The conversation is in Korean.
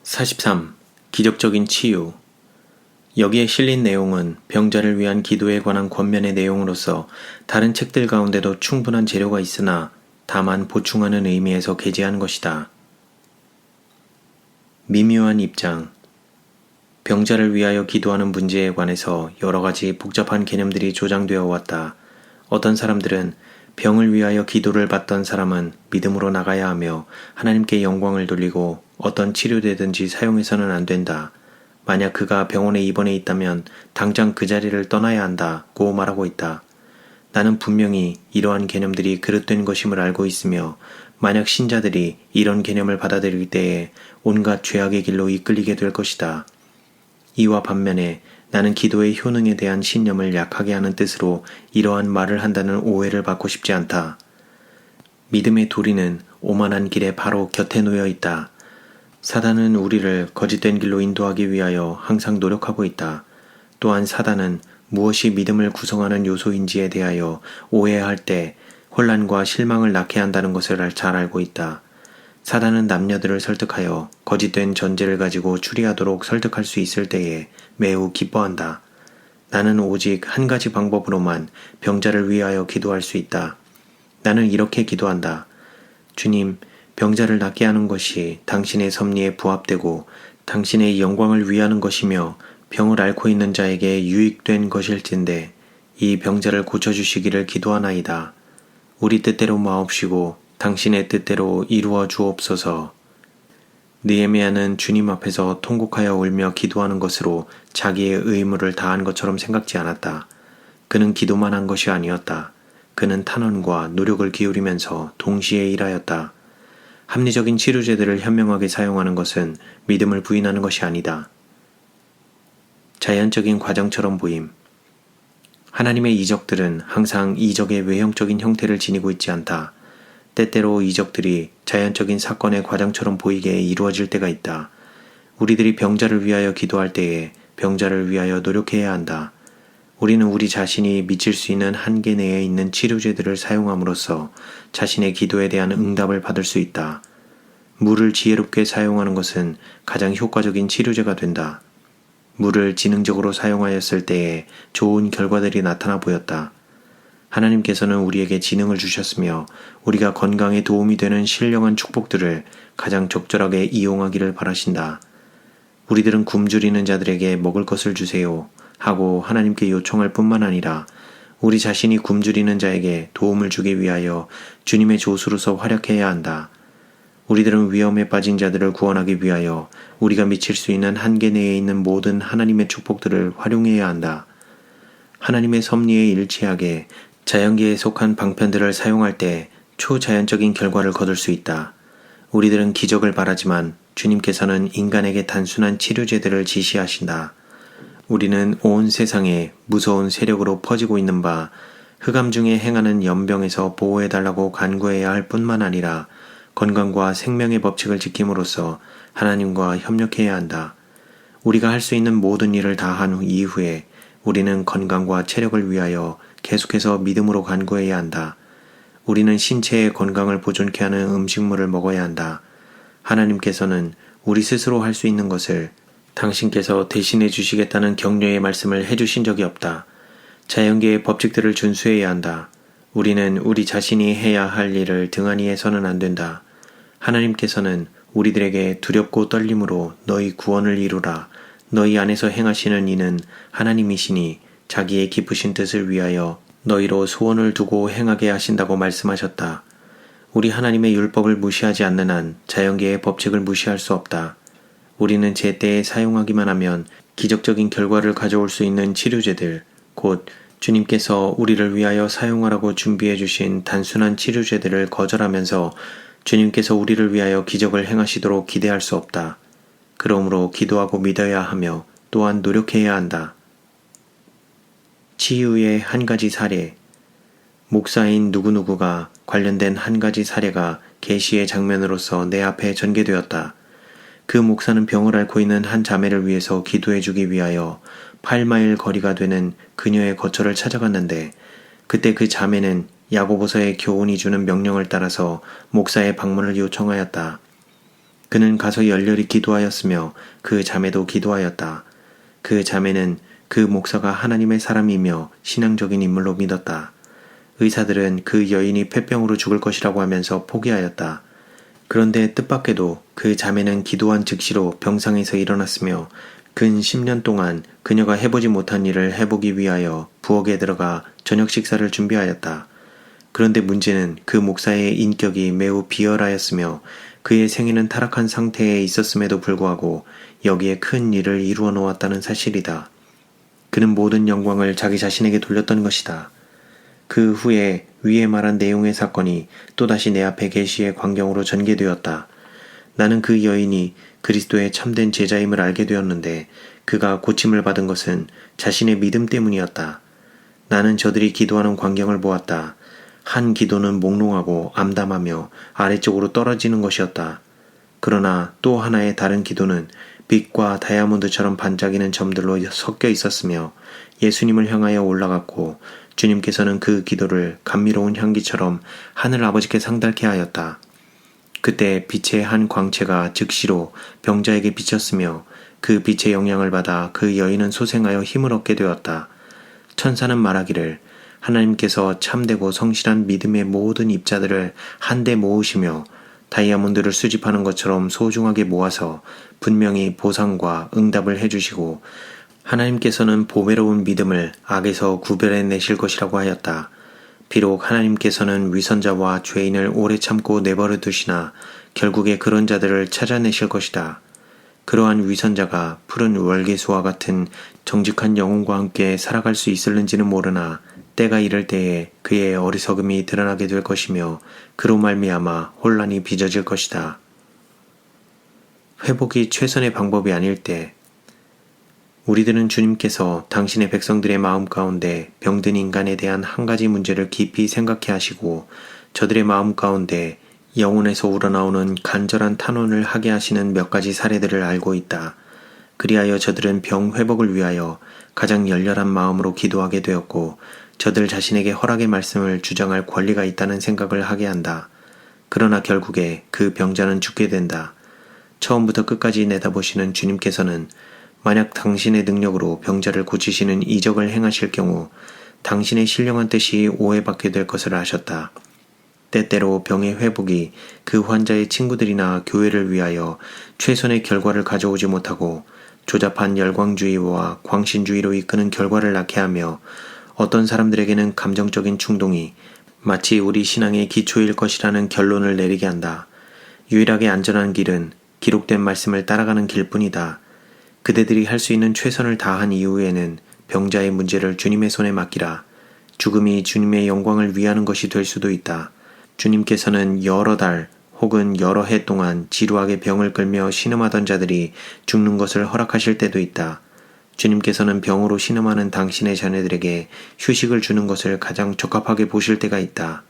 43. 기적적인 치유. 여기에 실린 내용은 병자를 위한 기도에 관한 권면의 내용으로서 다른 책들 가운데도 충분한 재료가 있으나 다만 보충하는 의미에서 게재한 것이다. 미묘한 입장. 병자를 위하여 기도하는 문제에 관해서 여러 가지 복잡한 개념들이 조장되어 왔다. 어떤 사람들은 병을 위하여 기도를 받던 사람은 믿음으로 나가야 하며 하나님께 영광을 돌리고 어떤 치료되든지 사용해서는 안 된다. 만약 그가 병원에 입원해 있다면 당장 그 자리를 떠나야 한다고 말하고 있다. 나는 분명히 이러한 개념들이 그릇된 것임을 알고 있으며 만약 신자들이 이런 개념을 받아들일 때에 온갖 죄악의 길로 이끌리게 될 것이다. 이와 반면에 나는 기도의 효능에 대한 신념을 약하게 하는 뜻으로 이러한 말을 한다는 오해를 받고 싶지 않다. 믿음의 도리는 오만한 길에 바로 곁에 놓여 있다. 사단은 우리를 거짓된 길로 인도하기 위하여 항상 노력하고 있다. 또한 사단은 무엇이 믿음을 구성하는 요소인지에 대하여 오해할 때 혼란과 실망을 낳게 한다는 것을 잘 알고 있다. 사단은 남녀들을 설득하여 거짓된 전제를 가지고 추리하도록 설득할 수 있을 때에 매우 기뻐한다. 나는 오직 한 가지 방법으로만 병자를 위하여 기도할 수 있다. 나는 이렇게 기도한다. 주님, 병자를 낫게 하는 것이 당신의 섭리에 부합되고 당신의 영광을 위하는 것이며 병을 앓고 있는 자에게 유익된 것일진데 이 병자를 고쳐주시기를 기도하나이다. 우리 뜻대로 마옵시고 당신의 뜻대로 이루어 주옵소서. 느헤미야는 주님 앞에서 통곡하여 울며 기도하는 것으로 자기의 의무를 다한 것처럼 생각지 않았다. 그는 기도만 한 것이 아니었다. 그는 탄원과 노력을 기울이면서 동시에 일하였다. 합리적인 치료제들을 현명하게 사용하는 것은 믿음을 부인하는 것이 아니다. 자연적인 과정처럼 보임. 하나님의 이적들은 항상 이적의 외형적인 형태를 지니고 있지 않다. 때때로 이적들이 자연적인 사건의 과정처럼 보이게 이루어질 때가 있다. 우리들이 병자를 위하여 기도할 때에 병자를 위하여 노력해야 한다. 우리는 우리 자신이 미칠 수 있는 한계 내에 있는 치료제들을 사용함으로써 자신의 기도에 대한 응답을 받을 수 있다. 물을 지혜롭게 사용하는 것은 가장 효과적인 치료제가 된다. 물을 지능적으로 사용하였을 때에 좋은 결과들이 나타나 보였다. 하나님께서는 우리에게 지능을 주셨으며 우리가 건강에 도움이 되는 신령한 축복들을 가장 적절하게 이용하기를 바라신다. 우리들은 굶주리는 자들에게 먹을 것을 주세요 하고 하나님께 요청할 뿐만 아니라 우리 자신이 굶주리는 자에게 도움을 주기 위하여 주님의 조수로서 활약해야 한다. 우리들은 위험에 빠진 자들을 구원하기 위하여 우리가 미칠 수 있는 한계 내에 있는 모든 하나님의 축복들을 활용해야 한다. 하나님의 섭리에 일치하게 자연계에 속한 방편들을 사용할 때 초자연적인 결과를 거둘 수 있다. 우리들은 기적을 바라지만 주님께서는 인간에게 단순한 치료제들을 지시하신다. 우리는 온 세상에 무서운 세력으로 퍼지고 있는 바 흑암 중에 행하는 연병에서 보호해달라고 간구해야 할 뿐만 아니라 건강과 생명의 법칙을 지킴으로써 하나님과 협력해야 한다. 우리가 할 수 있는 모든 일을 다 한 이후에 우리는 건강과 체력을 위하여 계속해서 믿음으로 간구해야 한다. 우리는 신체의 건강을 보존케 하는 음식물을 먹어야 한다. 하나님께서는 우리 스스로 할 수 있는 것을 당신께서 대신해 주시겠다는 격려의 말씀을 해주신 적이 없다. 자연계의 법칙들을 준수해야 한다. 우리는 우리 자신이 해야 할 일을 등한히 해서는 안 된다. 하나님께서는 우리들에게 두렵고 떨림으로 너희 구원을 이루라. 너희 안에서 행하시는 이는 하나님이시니 자기의 기쁘신 뜻을 위하여 너희로 소원을 두고 행하게 하신다고 말씀하셨다. 우리 하나님의 율법을 무시하지 않는 한 자연계의 법칙을 무시할 수 없다. 우리는 제때에 사용하기만 하면 기적적인 결과를 가져올 수 있는 치료제들, 곧 주님께서 우리를 위하여 사용하라고 준비해 주신 단순한 치료제들을 거절하면서 주님께서 우리를 위하여 기적을 행하시도록 기대할 수 없다. 그러므로 기도하고 믿어야 하며 또한 노력해야 한다. 치유의 한 가지 사례. 목사인 누구누구가 관련된 한 가지 사례가 계시의 장면으로서 내 앞에 전개되었다. 그 목사는 병을 앓고 있는 한 자매를 위해서 기도해 주기 위하여 8마일 거리가 되는 그녀의 거처를 찾아갔는데 그때 그 자매는 야고보서의 교훈이 주는 명령을 따라서 목사의 방문을 요청하였다. 그는 가서 열렬히 기도하였으며 그 자매도 기도하였다. 그 자매는 그 목사가 하나님의 사람이며 신앙적인 인물로 믿었다. 의사들은 그 여인이 폐병으로 죽을 것이라고 하면서 포기하였다. 그런데 뜻밖에도 그 자매는 기도한 즉시로 병상에서 일어났으며 근 10년 동안 그녀가 해보지 못한 일을 해보기 위하여 부엌에 들어가 저녁 식사를 준비하였다. 그런데 문제는 그 목사의 인격이 매우 비열하였으며 그의 생애는 타락한 상태에 있었음에도 불구하고 여기에 큰 일을 이루어 놓았다는 사실이다. 그는 모든 영광을 자기 자신에게 돌렸던 것이다. 그 후에 위에 말한 내용의 사건이 또다시 내 앞에 계시의 광경으로 전개되었다. 나는 그 여인이 그리스도의 참된 제자임을 알게 되었는데 그가 고침을 받은 것은 자신의 믿음 때문이었다. 나는 저들이 기도하는 광경을 보았다. 한 기도는 몽롱하고 암담하며 아래쪽으로 떨어지는 것이었다. 그러나 또 하나의 다른 기도는 빛과 다이아몬드처럼 반짝이는 점들로 섞여 있었으며 예수님을 향하여 올라갔고 주님께서는 그 기도를 감미로운 향기처럼 하늘 아버지께 상달케 하였다. 그때 빛의 한 광채가 즉시로 병자에게 비쳤으며 그 빛의 영향을 받아 그 여인은 소생하여 힘을 얻게 되었다. 천사는 말하기를 하나님께서 참되고 성실한 믿음의 모든 입자들을 한데 모으시며 다이아몬드를 수집하는 것처럼 소중하게 모아서 분명히 보상과 응답을 해주시고 하나님께서는 보배로운 믿음을 악에서 구별해내실 것이라고 하였다. 비록 하나님께서는 위선자와 죄인을 오래 참고 내버려 두시나 결국에 그런 자들을 찾아내실 것이다. 그러한 위선자가 푸른 월계수와 같은 정직한 영혼과 함께 살아갈 수 있을는지는 모르나 때가 이를 때에 그의 어리석음이 드러나게 될 것이며 그로 말미암아 혼란이 빚어질 것이다. 회복이 최선의 방법이 아닐 때 우리들은 주님께서 당신의 백성들의 마음 가운데 병든 인간에 대한 한 가지 문제를 깊이 생각해 하시고 저들의 마음 가운데 영혼에서 우러나오는 간절한 탄원을 하게 하시는 몇 가지 사례들을 알고 있다. 그리하여 저들은 병 회복을 위하여 가장 열렬한 마음으로 기도하게 되었고 저들 자신에게 허락의 말씀을 주장할 권리가 있다는 생각을 하게 한다. 그러나 결국에 그 병자는 죽게 된다. 처음부터 끝까지 내다보시는 주님께서는 만약 당신의 능력으로 병자를 고치시는 이적을 행하실 경우 당신의 신령한 뜻이 오해받게 될 것을 아셨다. 때때로 병의 회복이 그 환자의 친구들이나 교회를 위하여 최선의 결과를 가져오지 못하고 조잡한 열광주의와 광신주의로 이끄는 결과를 낳게 하며 어떤 사람들에게는 감정적인 충동이 마치 우리 신앙의 기초일 것이라는 결론을 내리게 한다. 유일하게 안전한 길은 기록된 말씀을 따라가는 길뿐이다. 그대들이 할 수 있는 최선을 다한 이후에는 병자의 문제를 주님의 손에 맡기라. 죽음이 주님의 영광을 위하는 것이 될 수도 있다. 주님께서는 여러 달 혹은 여러 해 동안 지루하게 병을 끌며 신음하던 자들이 죽는 것을 허락하실 때도 있다. 주님께서는 병으로 신음하는 당신의 자녀들에게 휴식을 주는 것을 가장 적합하게 보실 때가 있다.